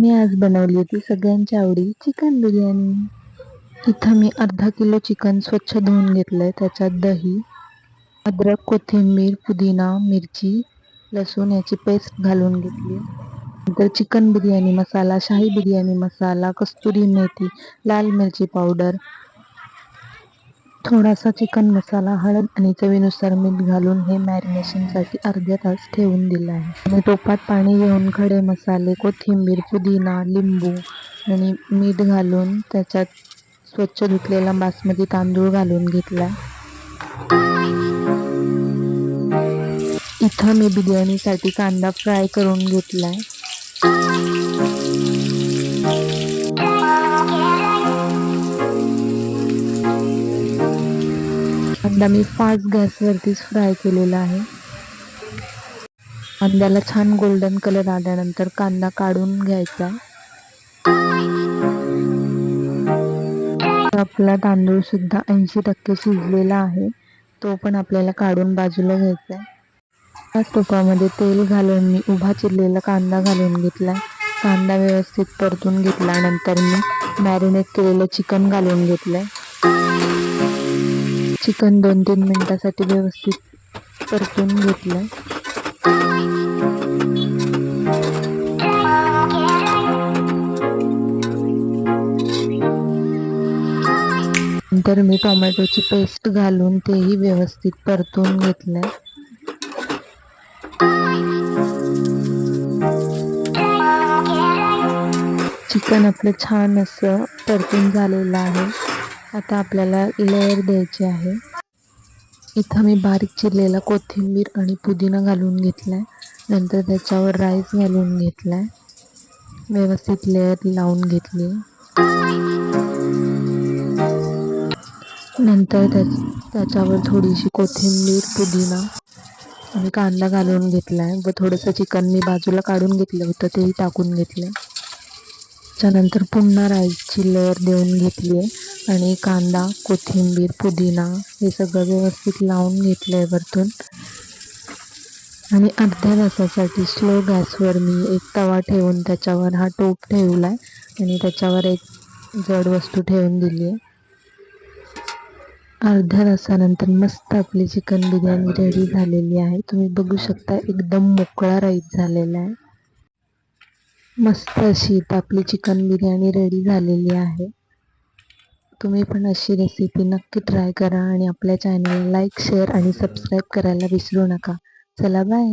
मी आज बनवली होती सगळ्यांच्या आवडी चिकन बिर्याणी. इथं मी अर्धा किलो चिकन स्वच्छ धुवून घेतलंय. त्याच्यात दही, अद्रक, कोथिंबीर, पुदिना, मिरची, लसूण याची पेस्ट घालून घेतली. नंतर चिकन बिर्याणी मसाला, शाही बिर्याणी मसाला, कस्तुरी मेथी, लाल मिरची पावडर, थोडासा चिकन मसाला, हळद आणि चवीनुसार मीठ घालून हे मॅरिनेशनसाठी अर्धा तास ठेवून दिलं आहे. आणि टोपात पाणी घेऊन खडे मसाले, कोथिंबीर, पुदिना, लिंबू आणि मीठ घालून त्याच्यात स्वच्छ धुतलेला बासमती तांदूळ घालून घेतला. इथं मी बिर्याणीसाठी कांदा फ्राय करून घेतलाय. कांदा मी फास्ट गॅसवरतीच फ्राय केलेला आहे. कांद्याला छान गोल्डन कलर आल्यानंतर कांदा काढून घ्यायचा. आपला तांदूळ सुद्धा 80% शिजलेला आहे. तो पण आपल्याला काढून बाजूला घ्यायचा आहे. त्याच तुपामध्ये तेल घालून मी उभा चिरलेला कांदा घालून घेतलाय. कांदा व्यवस्थित परतून घेतल्यानंतर मी मॅरिनेट केलेलं चिकन घालून घेतलंय. चिकन 2-3 मिनिटासाठी व्यवस्थित परतून घेतलंय. नंतर मी टोमॅटोची पेस्ट घालून तेही व्यवस्थित परतून घेतलंय. चिकन आपलं छान असं परतून झालेलं आहे. आता आपल्याला लेअर द्यायची आहे. इथं मी बारीक चिरलेला कोथिंबीर आणि पुदिना घालून घेतलाय. नंतर त्याच्यावर राईस घालून घेतलाय. व्यवस्थित लेअर लावून घेतली. नंतर त्याच्यावर थोडीशी कोथिंबीर, पुदिना आणि कांदा घालून घेतलाय व थोडंसं चिकन मी बाजूला काढून घेतलं होतं तेही टाकून घेतलं. त्यानंतर पुन्हा राईसची लेअर देऊन घेतली आहे आणि कांदा, कोथिंबीर, पुदिना हे सगळं व्यवस्थित लावून घेतलं आहे वरतून. आणि अर्ध्या तासासाठी स्लो गॅसवर मी एक तवा ठेवून त्याच्यावर हा टोप ठेवला आहे आणि त्याच्यावर एक जड वस्तू ठेवून दिली आहे. अर्ध्या तासानंतर मस्त आपली चिकन बिर्याणी रेडी झालेली आहे. तुम्ही बघू शकता एकदम मोकळा राईस झालेला आहे. मस्त अशी इथं आपली चिकन बिर्याणी रेडी झालेली आहे. तुम्ही पण अशी रेसिपी नक्की ट्राय करा आणि आपल्या चॅनलला लाईक, शेअर आणि सबस्क्राईब करायला विसरू नका. चला बाय.